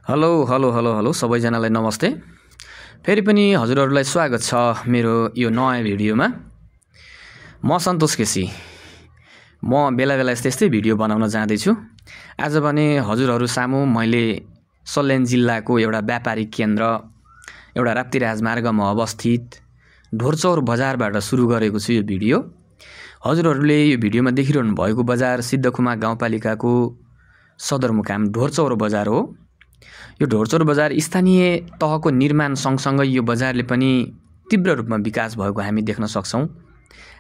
Hello hello hello hello सबैजनालाई नमस्ते। फेरि पनि हजुरहरूलाई स्वागत छ मेरो यो नयाँ भिडियोमा। म सन्तोष केसी। म बेला बेला यस्तै भिडियो बनाउन जाँदैछु। आज भने हजुरहरू सामु मैले सल्यान जिल्लाको एउटा व्यापारिक केन्द्र, एउटा राप्ती राजमार्गमा अवस्थित ढोरचौर बजारबाट सुरु गरेको छु यो भिडियो। हजुरहरूले यो भिडियोमा देखिरहनु भएको बजार सिद्धकुमा गाउँपालिकाको सदरमुकाम ढोरचौर बजार हो। यो ढोरचौर बजार स्थानीय तहको निर्माण सँगसँगै यो बजारले पनि तीव्र रूपमा विकास भएको हामी देख्न सक्छौँ।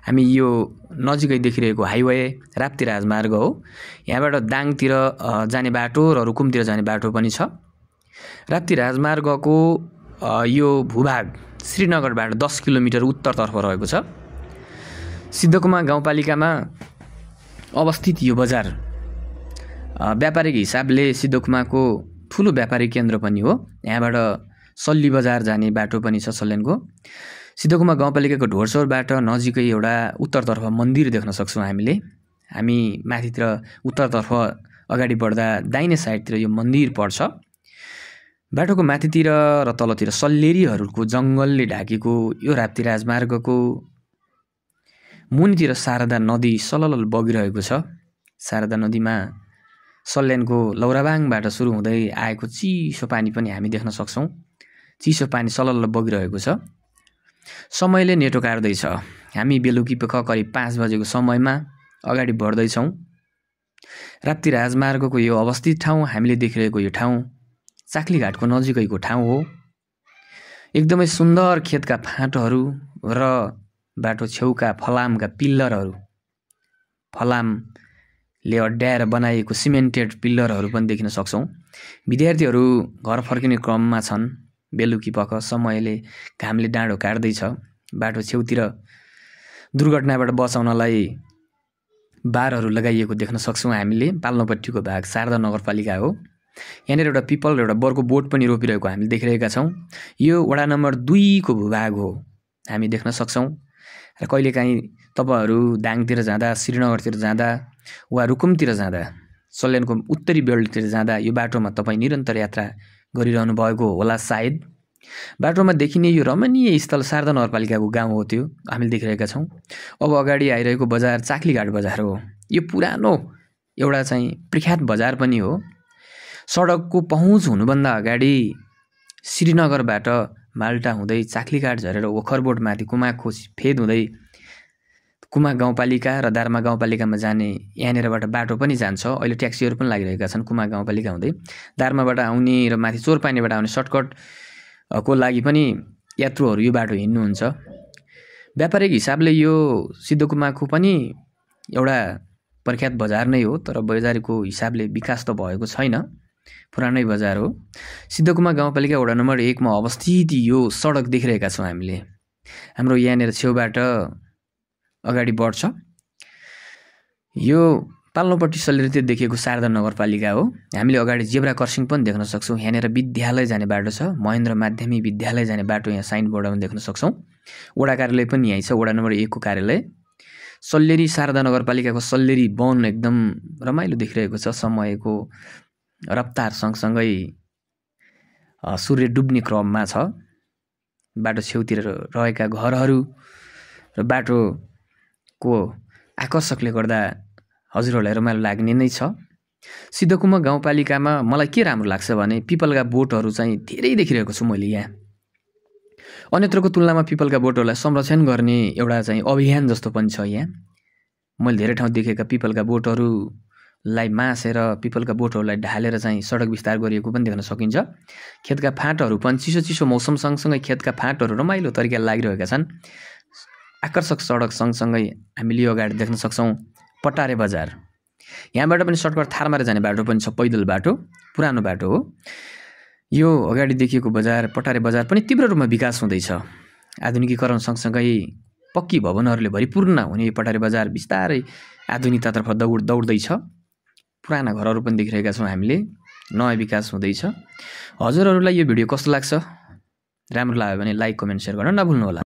हामी यो नजिकै देखिरहेको हाइवे राप्ती राजमार्ग हो। यहाँबाट दाङतिर जाने बाटो र रुकुमतिर जाने बाटो पनि छ। राप्ती राजमार्गको यो भूभाग श्रीनगरबाट 10 किलोमिटर उत्तरतर्फ रहेको छ। सिद्धकुमा गाउँपालिकामा अवस्थित यो बजार व्यापारिक हिसाबले सिद्धकुमाको ठुलो व्यापारिक केन्द्र पनि हो। यहाँबाट सल्ली बजार जाने बाटो पनि छ सल्यानको। सिद्धकुमा गाउँपालिकाको ढोरचौरबाट नजिकै एउटा उत्तरतर्फ मन्दिर देख्न सक्छौँ हामीले। हामी माथितिर उत्तरतर्फ अगाडि बढ्दा दाहिने साइडतिर यो मन्दिर पर्छ। बाटोको माथितिर र तलतिर सल्लेरीहरूको जङ्गलले ढाकेको यो राप्ती राजमार्गको मुनितिर शारदा नदी सललल बगिरहेको छ। शारदा नदीमा सल्यानको लौराबाङबाट सुरु हुँदै आएको चिसो पानी पनि हामी देख्न सक्छौँ। चिसो पानी सलल्ल बगिरहेको छ। समयले नेटो काट्दैछ। हामी बेलुकी पख करिब 5 बजेको समयमा अगाडि बढ्दैछौँ। राप्ती राजमार्गको यो अवस्थित ठाउँ, हामीले देखिरहेको यो ठाउँ चाक्लीघाटको नजिकैको ठाउँ हो। एकदमै सुन्दर खेतका फाँटहरू र बाटो छेउका फलामका पिल्लरहरू, फलामले अड्याएर बनाइएको सिमेन्टेड पिल्लरहरू पनि देखिन सक्छौँ। विद्यार्थीहरू घर फर्किने क्रममा छन्। बेलुकी पख समयले घामले डाँडो काट्दैछ। बाटो छेउतिर दुर्घटनाबाट बचाउनलाई बारहरू लगाइएको देख्न सक्छौँ हामीले। पाल्नोपट्टिको भाग शारदा नगरपालिका हो। यहाँनिर एउटा पिपल र एउटा बरको बोट पनि रोपिरहेको हामीले देखिरहेका छौँ। यो वडा नम्बर 2 को भूभाग हो, हामी देख्न सक्छौँ। र कहिलेकाहीँ तपाईँहरू दाङतिर जाँदा, श्रीनगरतिर जाँदा वा रुकुमतिर जाँदा, सल्यानको उत्तरी बेल्टतिर जाँदा यो बाटोमा तपाईँ निरन्तर यात्रा गरिरहनु भएको होला सायद। बाटोमा देखिने यो रमणीय स्थल शारदा नगरपालिकाको गाउँ हो, त्यो हामीले देखिरहेका छौँ। अब अगाडि आइरहेको बजार चाक्लीघाट बजार हो। यो पुरानो एउटा चाहिँ प्रख्यात बजार पनि हो। सडकको पहुँच हुनुभन्दा अगाडि श्रीनगरबाट माल्टा हुँदै चाक्लीघाट झरेर ओखरबोटमाथि कुमाको फेद हुँदै कुमा गाउँपालिका र दार्मा गाउँपालिकामा जाने यहाँनिरबाट बाटो पनि जान्छ। अहिले ट्याक्सीहरू पनि लागिरहेका छन् कुमा गाउँपालिका हुँदै। दार्माबाट आउने र माथि चोरपानीबाट आउने सर्टकटको लागि पनि यात्रुहरू यो बाटो हिँड्नुहुन्छ। व्यापारिक हिसाबले यो सिद्धकुमाको पनि एउटा प्रख्यात बजार नै हो, तर बजारको हिसाबले विकास त भएको छैन। पुरानै बजार हो। सिद्धकुमा गाउँपालिका वडा नम्बर 1 मा अवस्थित यो सडक देखिरहेका छौँ हामीले। हाम्रो यहाँनिर छेउबाट अगाडि बढ्छ। यो पाल्नोपट्टि सल्लेरीतिर देखिएको शारदा नगरपालिका हो। हामीले अगाडि जेब्रा क्रसिङ पनि देख्न सक्छौँ। यहाँनिर विद्यालय जाने बाटो छ। महेन्द्र माध्यमिक विद्यालय जाने बाटो यहाँ साइनबोर्डमा देख्न सक्छौँ। वडा कार्यालय पनि यहीँ छ, वडा नम्बर 1 को कार्यालय। सल्लेरी शारदा नगरपालिकाको सल्लेरी वन एकदम रमाइलो देखिरहेको छ। समयको रफ्तार सँगसँगै सूर्य डुब्ने क्रममा छ। बाटो छेउतिर रहेका घरहरू र बाटोको आकर्षकले गर्दा हजुरहरूलाई रमाइलो लाग्ने नै छ। सिद्धकुमा गाउँपालिकामा मलाई के राम्रो लाग्छ भने पिपलका बोटहरू चाहिँ धेरै देखिरहेको छु मैले यहाँ। अन्यत्रको तुलनामा पिपलका बोटहरूलाई संरक्षण गर्ने एउटा चाहिँ अभियान जस्तो पनि छ यहाँ। मैले धेरै ठाउँ देखेका पिपलका बोटहरूलाई मासेर पिपलका बोटहरूलाई ढालेर चाहिँ सडक विस्तार गरिएको पनि देख्न सकिन्छ। खेतका फाँटहरू पनि चिसो मौसम सँगसँगै खेतका फाँटहरू रमाइलो तरिकाले लागिरहेका छन्। आकर्षक सडक सँगसँगै हामीले यो अगाडि देख्न सक्छौँ पटारे बजार। यहाँबाट पनि सर्टकट थारमारे जाने बाटो पनि छ, पैदल बाटो, पुरानो बाटो हो। यो अगाडि देखिएको बजार पटारे बजार पनि तीव्र रूपमा विकास हुँदैछ। आधुनिकीकरण सँगसँगै पक्की भवनहरूले भरिपूर्ण हुने पटारे बजार बिस्तारै आधुनिकतातर्फ दौड्दैछ। पुराना घरहरू पनि देखिरहेका छौँ हामीले। नयाँ विकास हुँदैछ। हजुरहरूलाई यो भिडियो कस्तो लाग्छ? राम्रो लाग्यो भने लाइक, कमेन्ट, सेयर गर्न नभुल्नुहोला।